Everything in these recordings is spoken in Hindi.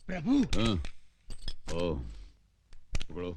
प्रभु। ओ, पकड़ो।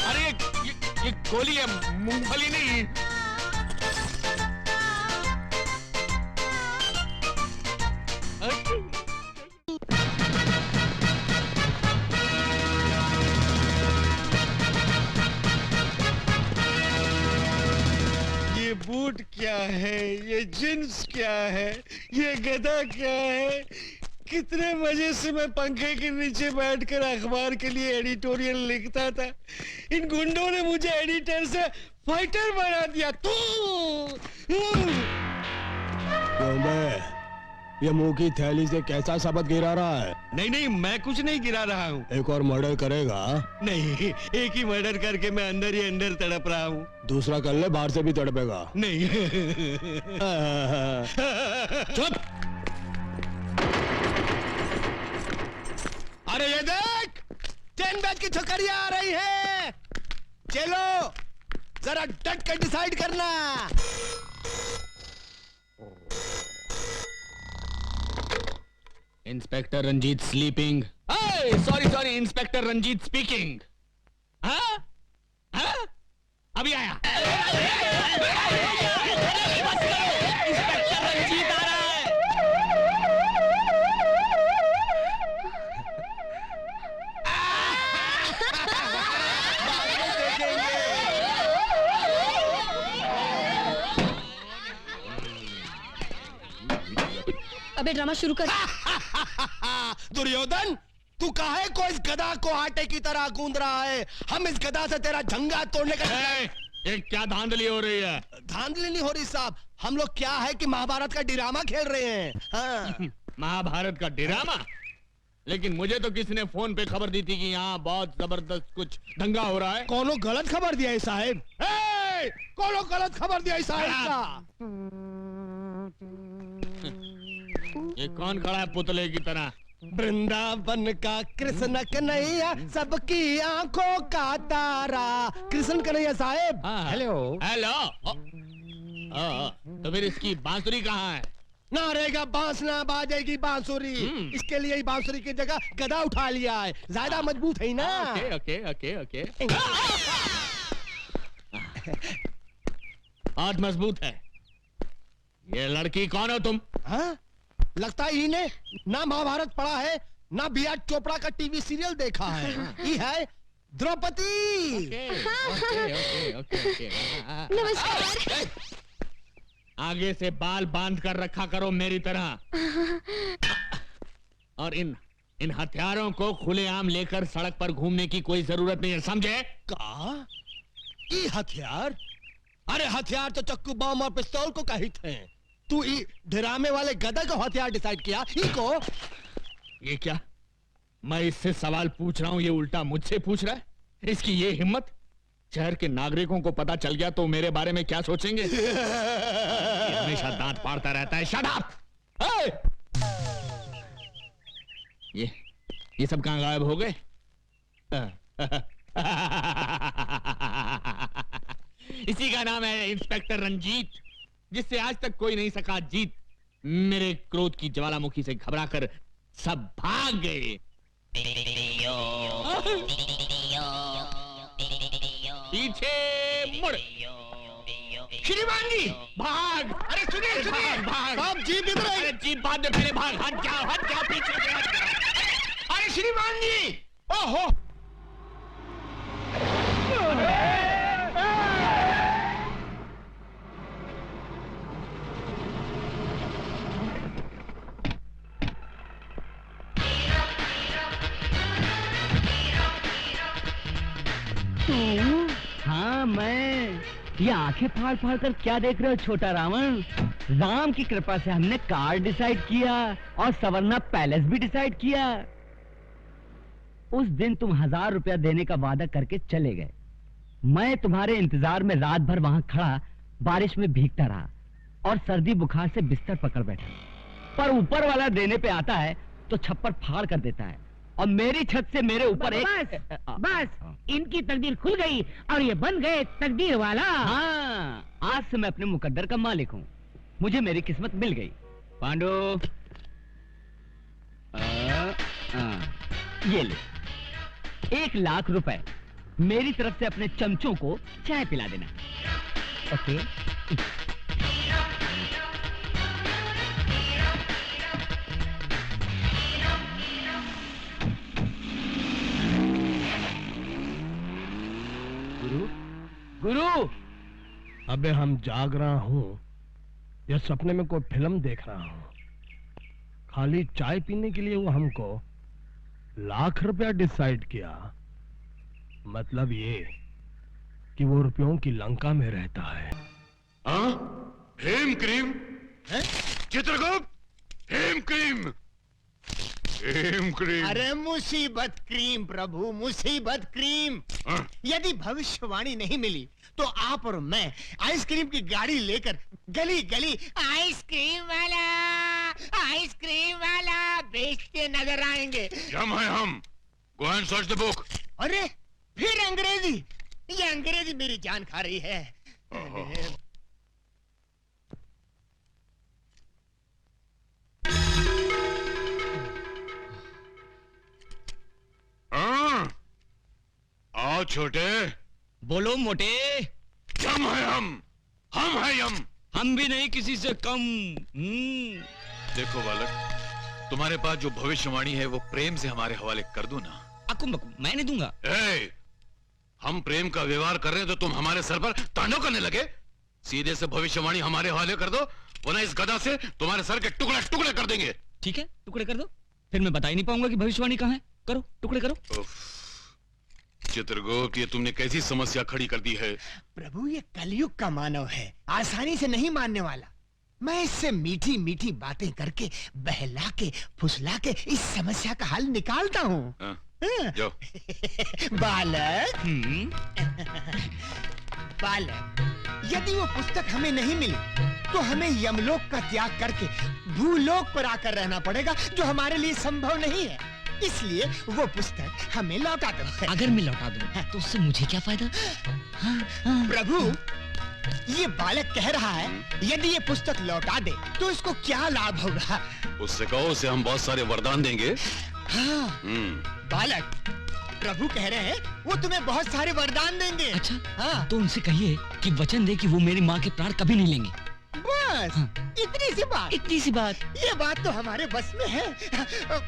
अरे ये गोली है, मूंगफली नहीं। ये बूट क्या है, ये जींस क्या है, ये गधा क्या है। कितने मजे से मैं पंखे के नीचे बैठकर अखबार के लिए एडिटोरियल लिखता था। इन गुंडों ने मुझे एडिटर से फाइटर बना दिया। ये मुंह की थैली से कैसा शब्द गिरा रहा है? नहीं नहीं, मैं कुछ नहीं गिरा रहा हूँ। एक और मर्डर करेगा? नहीं, एक ही मर्डर करके मैं अंदर ही अंदर तड़प रहा हूँ। दूसरा कर ले, बाहर से भी तड़पेगा। नहीं। चुप। अरे ये देख, 10 बैच की छोकरियां आ रही है। चलो जरा डट कर डिसाइड करना। Inspector Ranjit sleeping. Sorry, inspector Ranjit speaking. हाँ? अभी आया। इंस्पेक्टर रंजीत आ रहा है। अबे ड्रामा शुरू कर। दुर्योधन, तू काहे को इस गधा को आटे की तरह गूंद रहा है? हम इस गधा से तेरा झंगा तोड़ने का। ये क्या धांधली हो रही है? धांधली नहीं हो रही साहब, हम लोग क्या है कि महाभारत का ड्रामा खेल रहे हैं। हाँ। महाभारत का ड्रामा? लेकिन मुझे तो किसी ने फोन पे खबर दी थी कि यहाँ बहुत जबरदस्त कुछ दंगा हो रहा है। कौनो गलत खबर दिया है साहब? कौनो गलत खबर दिया है साहब का? ये कौन खड़ा है पुतले की तरह? वृंदावन का कृष्ण कन्हैया, सबकी आंखों का तारा। कृष्ण कन्हैया साहब। Hello hello. तो फिर इसकी बांसुरी कहाँ है? ना रहेगा बांस ना बाजेगी बांसुरी। इसके लिए ही बांसुरी की जगह गदा उठा लिया है, ज्यादा मजबूत है ना। Okay okay okay okay. बहुत मजबूत है। ये लड़की कौन हो तुम? हाँ? लगता ही ने ना महाभारत पढ़ा है, ना बी.आर. चोपड़ा का टीवी सीरियल देखा है। ये है द्रौपदी। नमस्कार। आगे से बाल बांध कर रखा करो मेरी तरह। और इन हथियारों को खुलेआम लेकर सड़क पर घूमने की कोई जरूरत नहीं है, समझे? का? ये हथियार? अरे हथियार तो चक्कू, बम और पिस्तौल को कहित हैं। तू ड्रामे वाले गधा को हथियार डिसाइड किया? इको? ये क्या? मैं इससे सवाल पूछ रहा हूं, ये उल्टा मुझसे पूछ रहा है। इसकी ये हिम्मत! शहर के नागरिकों को पता चल गया तो मेरे बारे में क्या सोचेंगे? हमेशा दांत फाड़ता रहता है। Shut up! ये सब कहां गायब हो गए? इसी का नाम है इंस्पेक्टर रंजीत, जिससे आज तक कोई नहीं सका जीत। मेरे क्रोध की ज्वालामुखी से घबराकर सब भाग गए। पीछे मुड़। श्रीमान जी भाग! अरे सुनिए सुनिए, भाग साहब, जीप इधर है। अरे जीप बाद में, पहले भाग। हट जाओ पीछे से हट जाओ। अरे श्रीमान जी, ओहो! हाँ मैं। ये आंखें फाड़ फाड़ कर क्या देख रहे हो छोटा रावण? राम की कृपा से हमने कार डिसाइड किया और सवर्णा पैलेस भी डिसाइड किया। उस दिन तुम 1000 रुपया देने का वादा करके चले गए। मैं तुम्हारे इंतजार में रात भर वहां खड़ा बारिश में भीगता रहा और सर्दी बुखार से बिस्तर पकड़ बैठा। पर ऊपर वाला देने पे आता है तो छप्पर फाड़ कर देता है और मेरी छत से मेरे ऊपर एक बस इनकी तकदीर खुल गई और ये बन गए तकदीर वाला। हाँ, आज से मैं अपने मुकद्दर का मालिक हूँ। मुझे मेरी किस्मत मिल गई। पांडु, ये ले 1,00,000 रुपए मेरी तरफ से अपने चमचों को चाय पिला देना। ओके? गुरु, अबे हम जाग रहा हूँ या सपने में कोई फिल्म देख रहा हूँ? खाली चाय पीने के लिए वो हमको ₹1,00,000 डिसाइड किया। मतलब ये कि वो रुपयों की लंका में रहता है। हाँ? हेम क्रीम? चित्रगुप्त, हेम क्रीम, हेम क्रीम। अरे मुसीबत क्रीम प्रभु, मुसीबत क्रीम। हाँ? यदि भविष्यवाणी नहीं मिली तो आप और मैं आइसक्रीम की गाड़ी लेकर गली गली आइसक्रीम वाला बेचते नजर आएंगे। यम है हम। Go and search the book. अरे फिर अंग्रेजी, ये अंग्रेजी मेरी जान खा रही है। हाँ? आओ छोटे। बोलो मोटे। यम है हम है यम। हम भी नहीं किसी से कम। देखो बालक, तुम्हारे पास जो भविष्यवाणी है वो प्रेम से हमारे हवाले कर दो ना। अकुम मैं नहीं दूंगा। हम प्रेम का व्यवहार कर रहे हैं तो तुम हमारे सर पर तांडव करने लगे। सीधे से भविष्यवाणी हमारे हवाले कर दो, वरना इस गदा से तुम्हारे सर के टुकड़े टुकड़े कर देंगे। ठीक है, टुकड़े कर दो, फिर मैं बता ही नहीं पाऊंगा कि भविष्यवाणी कहाँ है। करो, टुकड़े करो। चित्रगुप्त, ये तुमने कैसी समस्या खड़ी कर दी है। प्रभु ये कलयुग का मानव है, आसानी से नहीं मानने वाला। मैं इससे मीठी मीठी बातें करके बहला के फुसला के इस समस्या का हल निकालता हूँ। जाओ। बालक, बालक, यदि वो पुस्तक हमें नहीं मिली तो हमें यमलोक का त्याग करके भूलोक पर आकर रहना पड़ेगा, जो हमारे लिए संभव नहीं है। इसलिए वो पुस्तक हमें लौटा दो। अगर मैं लौटा दूं तो उससे मुझे क्या फायदा? प्रभु, ये बालक कह रहा है यदि ये पुस्तक लौटा दे तो इसको क्या लाभ होगा? उससे कहो उसे हम बहुत सारे वरदान देंगे। हाँ, बालक, प्रभु कह रहे हैं वो तुम्हें बहुत सारे वरदान देंगे। अच्छा, हाँ। तो उनसे कहिए कि वचन दे कि वो मेरी माँ के प्राण कभी नहीं लेंगे। बस इतनी सी बात। इतनी सी बात? ये बात तो हमारे बस में है।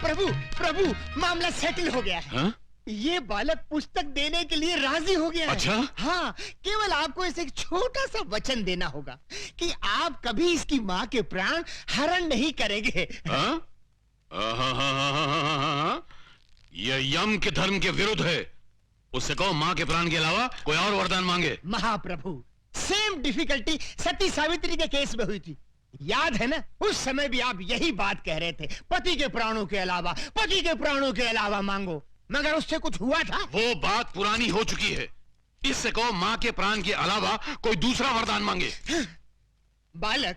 प्रभु, प्रभु, मामला सेटल हो गया है। हाँ? ये बालक पुस्तक देने के लिए राजी हो गया है। अच्छा? हाँ, केवल आपको इसे एक छोटा सा वचन देना होगा कि आप कभी इसकी माँ के प्राण हरण नहीं करेंगे। हाँ? ये यम के धर्म के विरुद्ध है। उससे कहो माँ के प्राण के अलावा कोई और वरदान मांगे। महाप्रभु, सेम डिफिकल्टी सती सावित्री के केस में हुई थी, याद है ना? उस समय भी आप यही बात कह रहे थे, पति के प्राणों के अलावा, पति के प्राणों के अलावा मांगो, मगर उससे कुछ हुआ था? वो बात पुरानी हो चुकी है। इससे कहो माँ के प्राण के अलावा कोई दूसरा वरदान मांगे। बालक,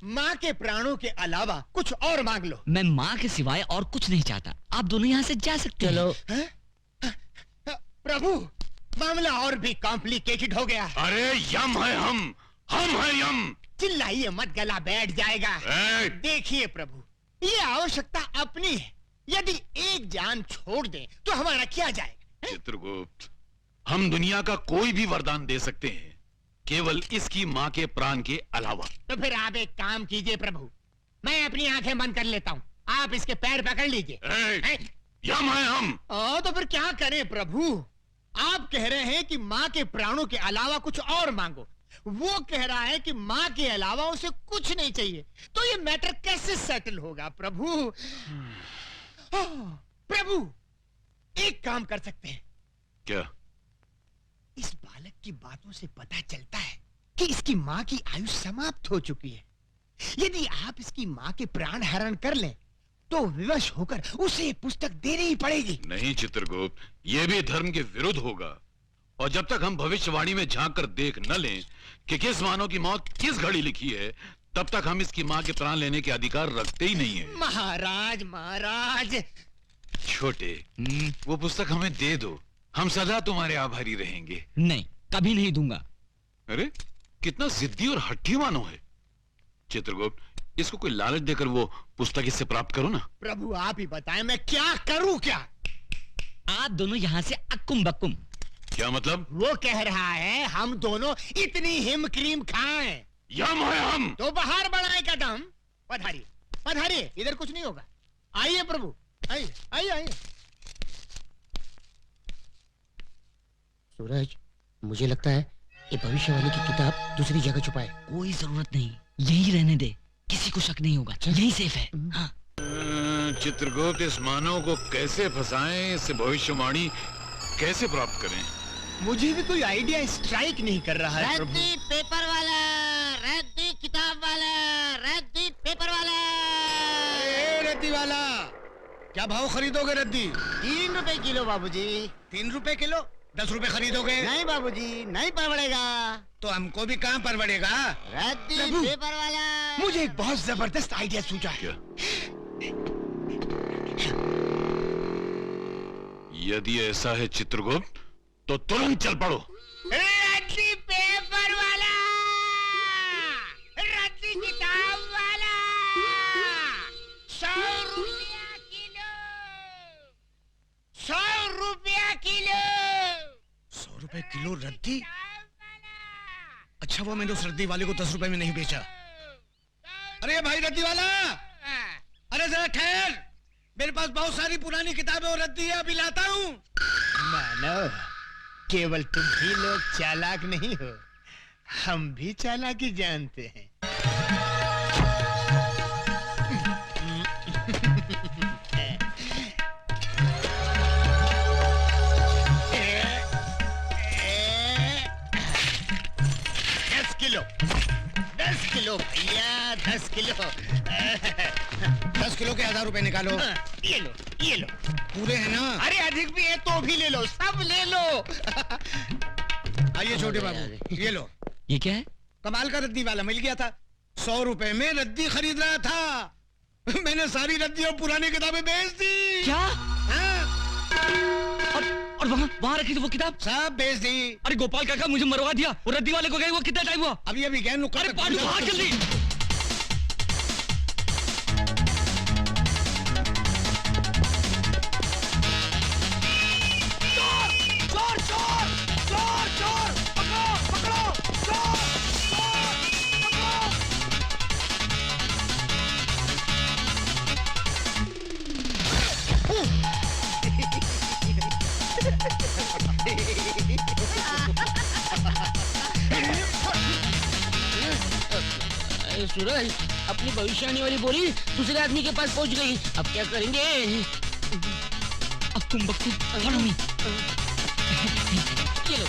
माँ के प्राणों के अलावा कुछ और मांग लो। मैं माँ के सिवाय और कुछ नहीं चाहता। आप दोनों यहाँ से जा सकते चलो। प्रभु, मामला और भी कॉम्प्लिकेटेड हो गया। अरे यम है हम है यम। चिल्लाइए मत, गला बैठ जाएगा। देखिए प्रभु, ये आवश्यकता अपनी है। यदि एक जान छोड़ दें तो हमारा क्या जाएगा? चित्रगुप्त, हम दुनिया का कोई भी वरदान दे सकते हैं, केवल इसकी माँ के प्राण के अलावा। तो फिर आप एक काम कीजिए प्रभु, मैं अपनी आंखें बंद कर लेता हूँ, आप इसके पैर पकड़ लीजिए। यम है हम। तो फिर क्या करें प्रभु? आप कह रहे हैं कि माँ के प्राणों के अलावा कुछ और मांगो, वो कह रहा है कि माँ के अलावा उसे कुछ नहीं चाहिए। तो ये मैटर कैसे सेटल होगा प्रभु? प्रभु, एक काम कर सकते हैं। क्या? इस बालक की बातों से पता चलता है कि इसकी माँ की आयु समाप्त हो चुकी है। यदि आप इसकी माँ के प्राण हरण कर लें तो विवश होकर उसे पुस्तक देनी ही पड़ेगी। नहीं चित्रगुप्त, ये भी धर्म के विरुद्ध होगा। और जब तक हम भविष्यवाणी में झांक कर देख न लें कि किस मानव की मौत किस घड़ी लिखी है, तब तक हम इसकी माँ के प्राण लेने के अधिकार रखते ही नहीं है। महाराज, महाराज, छोटे, वो पुस्तक हमें दे दो, हम सदा तुम्हारे आभारी रहेंगे। नहीं, कभी नहीं दूंगा। अरे कितना जिद्दी और हट्टी मानो है। चित्रगुप्त, इसको कोई लालच देकर वो पुस्तक इससे प्राप्त करो ना। प्रभु आप ही बताएं मैं क्या करूं क्या? आप दोनों यहाँ से अक्कुम बक्कुम। क्या मतलब? वो कह रहा है हम दोनों इतनी हिम क्रीम खाएं यम है हम। तो बाहर बढ़ाए कदम। पधारिए पधारिए, इधर कुछ नहीं होगा। आइए प्रभु, आइए आइए आइए। सूरज, मुझे लगता है ये भविष्यवाणी की किताब दूसरी जगह छुपाए। कोई जरूरत नहीं, यही रहने दे, किसी को शक नहीं होगा, यही सेफ है। हाँ। चित्रगुप्त, इस मानव को कैसे फंसाएं, इससे भविष्यवाणी कैसे प्राप्त करें? मुझे भी कोई आइडिया स्ट्राइक नहीं कर रहा है प्रभु। रद्दी पेपर वाला, रद्दी किताब वाला, रद्दी पेपर वाला। रद्दी वाला, क्या भाव खरीदोगे रद्दी? 3 रुपए किलो बाबूजी। 3 रुपए किलो? 10 रुपए खरीदोगे? नहीं बाबूजी, नहीं परवड़ेगा। तो हमको भी कहाँ परवड़ेगा? रद्दी प्रभु, पेपर वाला। मुझे एक बहुत जबरदस्त आइडिया सूझा है। क्या? यदि ऐसा है चित्रगुप्त, तो तुरंत चल पड़ो। रद्दी पेपर वाला, रद्दी किताब वाला, 100 रुपया किलो, 100 रुपया किलो। 100 रुपए किलो रद्दी? अच्छा वो मैंने उस रद्दी वाले को 10 रुपए में नहीं बेचा। अरे भाई रद्दी वाला, अरे जरा ठहर, मेरे पास बहुत सारी पुरानी किताबें और रद्दी है, अभी लाता हूँ। मानो केवल तुम ही लोग चालाक नहीं हो, हम भी चालाकी जानते हैं। दस किलो भैया, 10 किलो। 10 किलो के 1000 रुपए निकालो। ये लो, ये लो। पूरे हैं ना? अरे अधिक भी है तो भी ले लो, सब ले लो। आइए छोटे बाबू, ये लो। ये क्या है? कमाल का रद्दी वाला मिल गया था। 100 रुपए में रद्दी खरीद रहा था। मैंने सारी रद्दी और पुरानी किताबें बेच दी। क्या? हाँ? और वहाँ रखी थी वो किताब? सब बेच दी। अरे गोपाल काका मुझे मरवा दिया, वो रद्दी वाले को गए वो कितना टाइम हुआ? अभी अभी गए। अरे पांडु भाग जल्दी। सूरज, अपनी भविष्यवाणी वाली बोली दूसरे आदमी के पास पहुंच गई, अब क्या करेंगे? अक्कुम बक्कुम, follow me। चलो।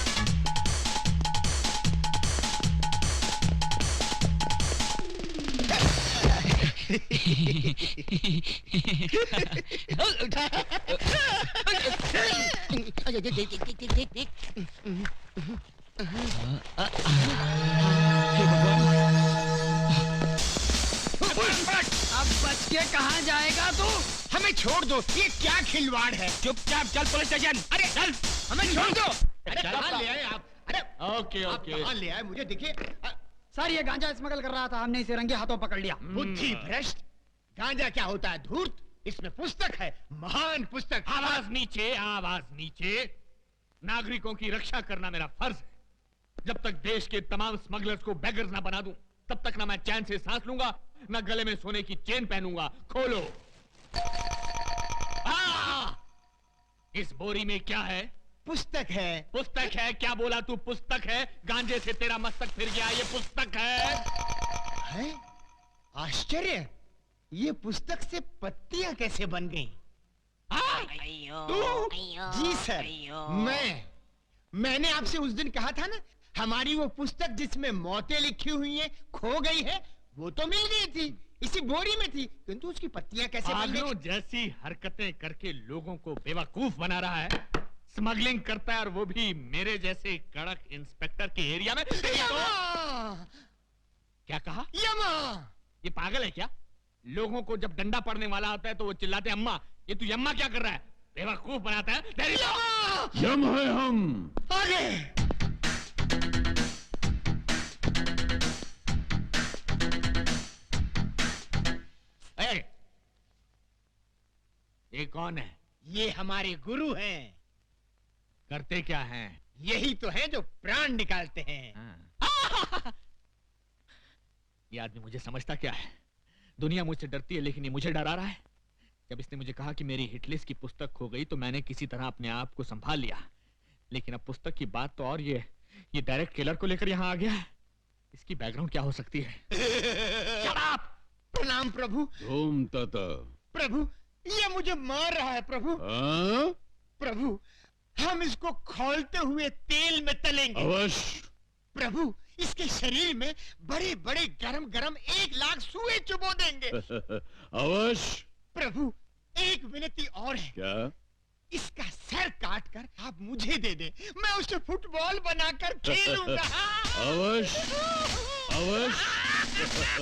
अब बच के कहाँ जाएगा तू? हमें छोड़ दो, ये क्या खिलवाड़ है? चुपचाप चल पुलिस स्टेशन। अरे चल, हमें छोड़ दो। अरे कहाँ ले आए आप? अरे ओके आप ओके। कहाँ ले आए? मुझे दिखे। सर ये गांजा स्मगल कर रहा था, हमने इसे रंगे हाथों पकड़ लिया। बुद्धि भ्रष्ट। गांजा क्या होता है? धूर्त। इसमें पुस्तक है, महान पुस्तक। आवाज नीचे, आवाज नीचे। नागरिकों की रक्षा करना मेरा फर्ज है। जब तक देश के तमाम स्मगलर्स को बेगर्स ना बना दूं, तब तक ना मैं चैन से सांस लूंगा, ना गले में सोने की चेन पहनूंगा। खोलो। इस बोरी में क्या है? पुस्तक है। पुस्तक है? क्या बोला तू? पुस्तक है? गांजे से तेरा मस्तक फिर गया, ये पुस्तक है। आश्चर्य, ये पुस्तक से पत्तियां कैसे बन गईं? तू? जी सर, मैंने आपसे उस दिन कहा था ना, हमारी वो पुस्तक जिसमें मौतें लिखी हुई हैं खो गई है, वो तो मिल गई थी, इसी बोरी में थी, किंतु उसकी पत्तियां कैसे बन गई? पागलों जैसी हरकतें करके लोगों को बेवकूफ बना रहा है। स्मगलिंग करता है और वो भी मेरे जैसे कड़क इंस्पेक्टर के एरिया में। क्या कहा? यमा। ये पागल है क्या? लोगों को जब डंडा पड़ने वाला होता है तो वो चिल्लाते हैं अम्मा, ये तू यम्मा क्या कर रहा है? बेवकूफ बनाता है तेरी। यम है हम। आगे। ए, ये कौन है? ये हमारे गुरु हैं। करते क्या हैं? यही तो है जो प्राण निकालते हैं। ये आदमी मुझे समझता क्या है? दुनिया मुझसे डरती है लेकिन ये मुझे डरा रहा है। जब इसने मुझे कहा कि मेरी हिटलिस्ट की पुस्तक खो गई तो मैंने किसी तरह अपने आप को संभाल लिया, लेकिन अब पुस्तक की बात तो और ये डायरेक्ट किलर को लेकर यहाँ आ गया है। इसकी बैकग्राउंड क्या हो सकती है? शराब। प्रणाम प्रभु। धूम तत। प्रभु ये मुझे मार रहा है प्रभु। प्रभु हम इसको खौलते हुए तेल में तलेंगे। अवश्य। प्रभु इसके शरीर में बड़े बड़े गरम गरम 1,00,000 सुए चुबो देंगे। अवश्य। प्रभु एक विनती और है। क्या? इसका सर काट कर आप मुझे दे दे, मैं उसे फुटबॉल बनाकर खेलूंगा। अवश्य। अवश्य।